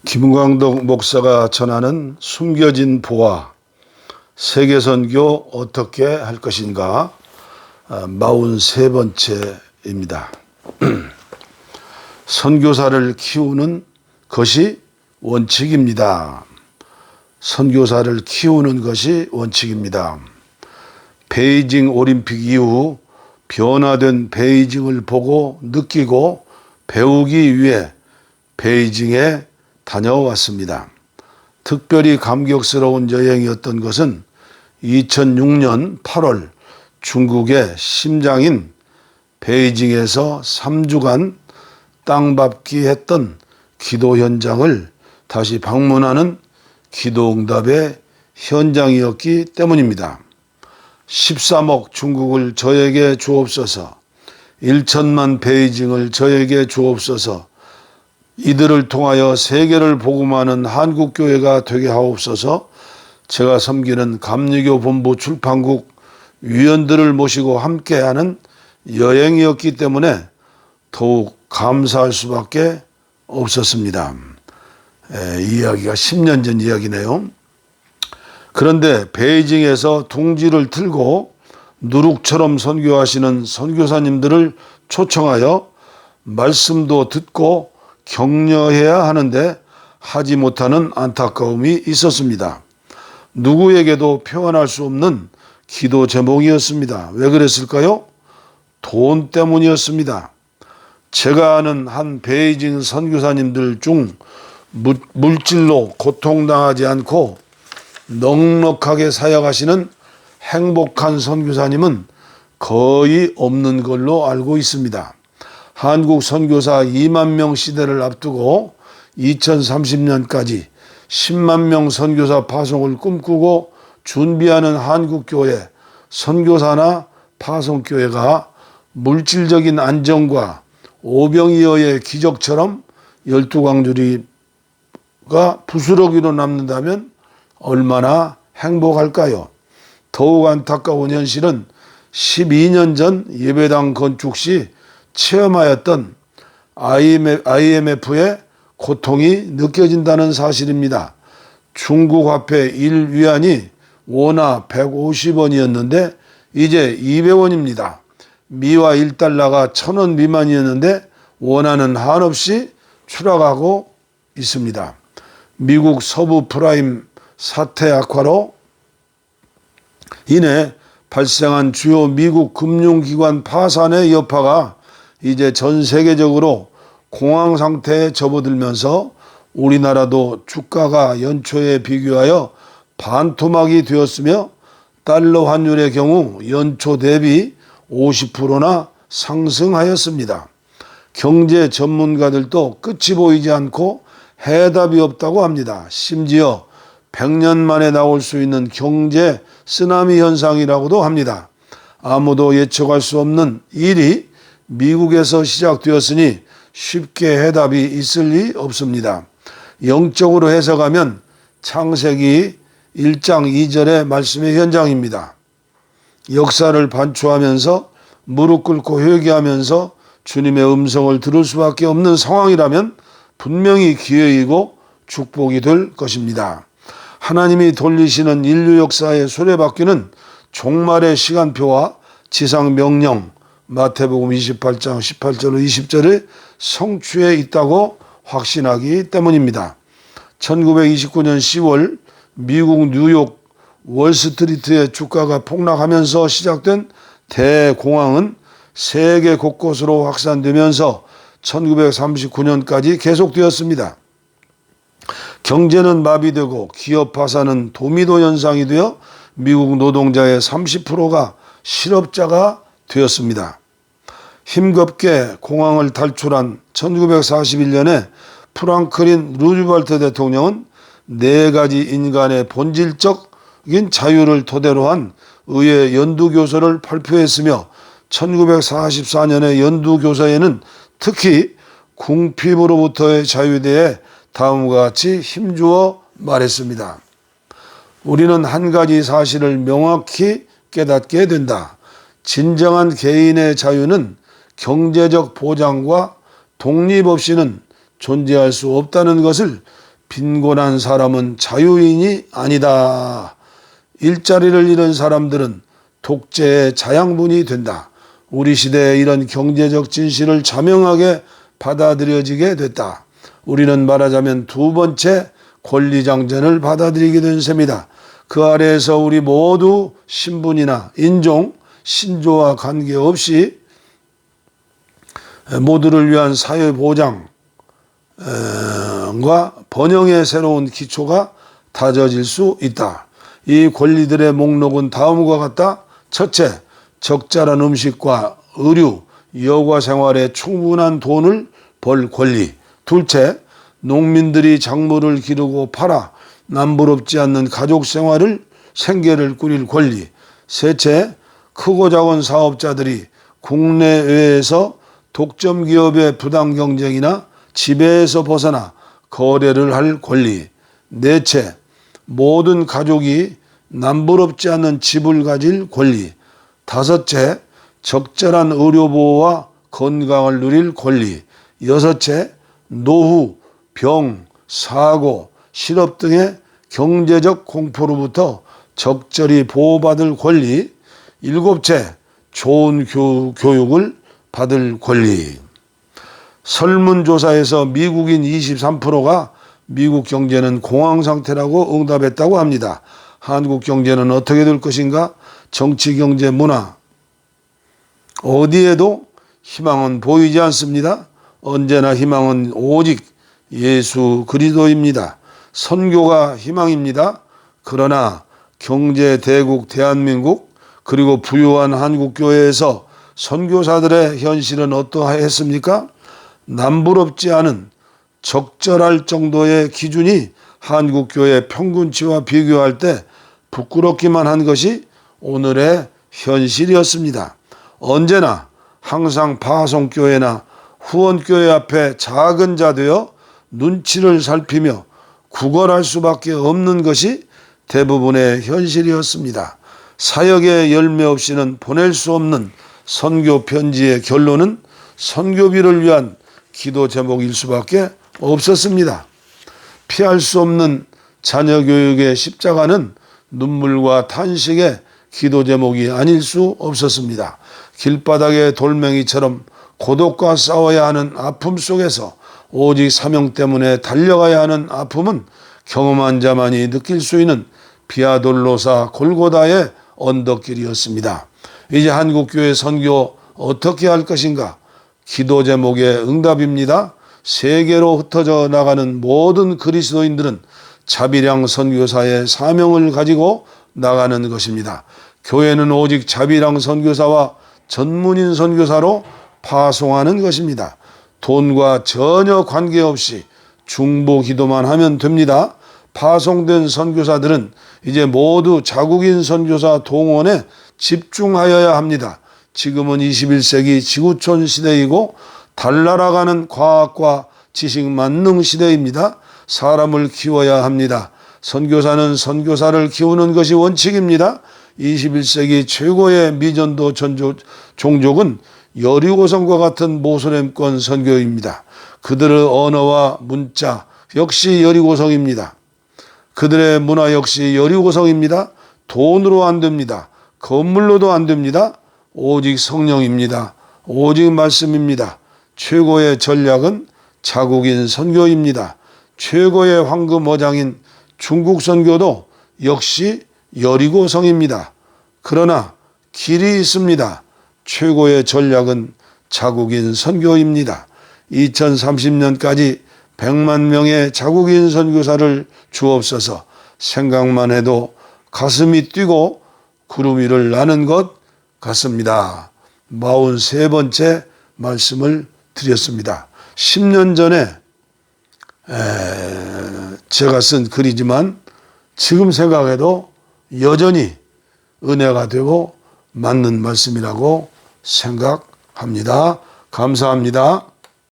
김광덕 목사가 전하는 숨겨진 보화, 세계선교 어떻게 할 것인가, 43번째입니다. 선교사를 키우는 것이 원칙입니다. 선교사를 키우는 것이 원칙입니다. 베이징 올림픽 이후 변화된 베이징을 보고 느끼고 배우기 위해 베이징에 다녀왔습니다. 특별히 감격스러운 여행이었던 것은 2006년 8월 중국의 심장인 베이징에서 3주간 땅밟기 했던 기도 현장을 다시 방문하는 기도응답의 현장이었기 때문입니다. 13억 중국을 저에게 주옵소서, 1천만 베이징을 저에게 주옵소서, 이들을 통하여 세계를 복음하는 한국교회가 되게 하옵소서. 제가 섬기는 감리교 본부 출판국 위원들을 모시고 함께하는 여행이었기 때문에 더욱 감사할 수밖에 없었습니다. 이 이야기가 10년 전 이야기네요. 그런데 베이징에서 둥지를 틀고 누룩처럼 선교하시는 선교사님들을 초청하여 말씀도 듣고 격려해야 하는데 하지 못하는 안타까움이 있었습니다. 누구에게도 표현할 수 없는 기도 제목이었습니다. 왜 그랬을까요? 돈 때문이었습니다. 제가 아는 한 베이징 선교사님들 중 물질로 고통당하지 않고 넉넉하게 사역하시는 행복한 선교사님은 거의 없는 걸로 알고 있습니다. 한국 선교사 2만 명 시대를 앞두고 2030년까지 10만 명 선교사 파송을 꿈꾸고 준비하는 한국교회, 선교사나 파송교회가 물질적인 안정과 오병이어의 기적처럼 12광주리가 부스러기로 남는다면 얼마나 행복할까요? 더욱 안타까운 현실은 12년 전 예배당 건축 시 체험하였던 IMF의 고통이 느껴진다는 사실입니다. 중국 화폐 1위안이 원화 150원이었는데 이제 200원입니다. 미화 1달러가 1000원 미만이었는데 원화는 한없이 추락하고 있습니다. 미국 서부 프라임 사태 악화로 인해 발생한 주요 미국 금융기관 파산의 여파가 이제 전 세계적으로 공황 상태에 접어들면서 우리나라도 주가가 연초에 비교하여 반토막이 되었으며 달러 환율의 경우 연초 대비 50%나 상승하였습니다. 경제 전문가들도 끝이 보이지 않고 해답이 없다고 합니다. 심지어 100년 만에 나올 수 있는 경제 쓰나미 현상이라고도 합니다. 아무도 예측할 수 없는 일이 미국에서 시작되었으니 쉽게 해답이 있을 리 없습니다. 영적으로 해석하면 창세기 1장 2절의 말씀의 현장입니다. 역사를 반추하면서 무릎 꿇고 회개하면서 주님의 음성을 들을 수밖에 없는 상황이라면 분명히 기회이고 축복이 될 것입니다. 하나님이 돌리시는 인류 역사의 수레바퀴는 종말의 시간표와 지상 명령, 마태복음 28장 18절로 20절의 성취에 있다고 확신하기 때문입니다. 1929년 10월 미국 뉴욕 월스트리트의 주가가 폭락하면서 시작된 대공황은 세계 곳곳으로 확산되면서 1939년까지 계속되었습니다. 경제는 마비되고 기업 파산은 도미노 현상이 되어 미국 노동자의 30%가 실업자가 되었습니다. 힘겹게 공황을 탈출한 1941년에 프랑클린 루즈벨트 대통령은 4가지 인간의 본질적인 자유를 토대로 한 의회 연두교서를 발표했으며 1944년의 연두교서에는 특히 궁핍으로부터의 자유에 대해 다음과 같이 힘주어 말했습니다. 우리는 한 가지 사실을 명확히 깨닫게 된다. 진정한 개인의 자유는 경제적 보장과 독립 없이는 존재할 수 없다는 것을 빈곤한 사람은 자유인이 아니다. 일자리를 잃은 사람들은 독재의 자양분이 된다. 우리 시대에 이런 경제적 진실을 자명하게 받아들여지게 됐다. 우리는 말하자면 두 번째 권리장전을 받아들이게 된 셈이다. 그 아래에서 우리 모두 신분이나 인종, 신조와 관계없이 모두를 위한 사회보장과 번영의 새로운 기초가 다져질 수 있다. 이 권리들의 목록은 다음과 같다. 첫째, 적절한 음식과 의류, 여가 생활에 충분한 돈을 벌 권리. 둘째, 농민들이 작물을 기르고 팔아 남부럽지 않는 가족 생계를 꾸릴 권리. 셋째, 크고 작은 사업자들이 국내외에서 독점 기업의 부당 경쟁이나 지배에서 벗어나 거래를 할 권리. 넷째, 모든 가족이 남부럽지 않는 집을 가질 권리. 다섯째, 적절한 의료보호와 건강을 누릴 권리. 여섯째, 노후, 병, 사고, 실업 등의 경제적 공포로부터 적절히 보호받을 권리. 일곱째, 좋은 교육을 받을 권리. 설문조사에서 미국인 23%가 미국 경제는 공황 상태라고 응답했다고 합니다. 한국 경제는 어떻게 될 것인가? 정치, 경제, 문화 어디에도 희망은 보이지 않습니다. 언제나 희망은 오직 예수 그리스도입니다. 선교가 희망입니다. 그러나 경제 대국 대한민국 그리고 부유한 한국교회에서 선교사들의 현실은 어떠했습니까? 남부럽지 않은 적절할 정도의 기준이 한국교회 평균치와 비교할 때 부끄럽기만 한 것이 오늘의 현실이었습니다. 언제나 항상 파송교회나 후원교회 앞에 작은 자 되어 눈치를 살피며 구걸할 수밖에 없는 것이 대부분의 현실이었습니다. 사역의 열매 없이는 보낼 수 없는 선교 편지의 결론은 선교비를 위한 기도 제목일 수밖에 없었습니다. 피할 수 없는 자녀 교육의 십자가는 눈물과 탄식의 기도 제목이 아닐 수 없었습니다. 길바닥의 돌멩이처럼 고독과 싸워야 하는 아픔 속에서 오직 사명 때문에 달려가야 하는 아픔은 경험한 자만이 느낄 수 있는 비아돌로사 골고다의 언덕길이었습니다. 이제 한국교회 선교 어떻게 할 것인가? 기도 제목의 응답입니다. 세계로 흩어져 나가는 모든 그리스도인들은 자비량 선교사의 사명을 가지고 나가는 것입니다. 교회는 오직 자비량 선교사와 전문인 선교사로 파송하는 것입니다. 돈과 전혀 관계없이 중보 기도만 하면 됩니다. 파송된 선교사들은 이제 모두 자국인 선교사 동원에 집중하여야 합니다. 지금은 21세기 지구촌 시대이고 달나라가는 과학과 지식 만능 시대입니다. 사람을 키워야 합니다. 선교사는 선교사를 키우는 것이 원칙입니다. 21세기 최고의 미전도 종족은 여리고성과 같은 모슬렘권 선교입니다. 그들의 언어와 문자 역시 여리고성입니다. 그들의 문화 역시 여리고성입니다. 돈으로 안 됩니다. 건물로도 안 됩니다. 오직 성령입니다. 오직 말씀입니다. 최고의 전략은 자국인 선교입니다. 최고의 황금어장인 중국 선교도 역시 여리고성입니다. 그러나 길이 있습니다. 최고의 전략은 자국인 선교입니다. 2030년까지 100만 명의 자국인 선교사를 주옵소서. 생각만 해도 가슴이 뛰고 구름 위를 나는 것 같습니다. 43번째 말씀을 드렸습니다. 10년 전에 제가 쓴 글이지만 지금 생각해도 여전히 은혜가 되고 맞는 말씀이라고 생각합니다. 감사합니다.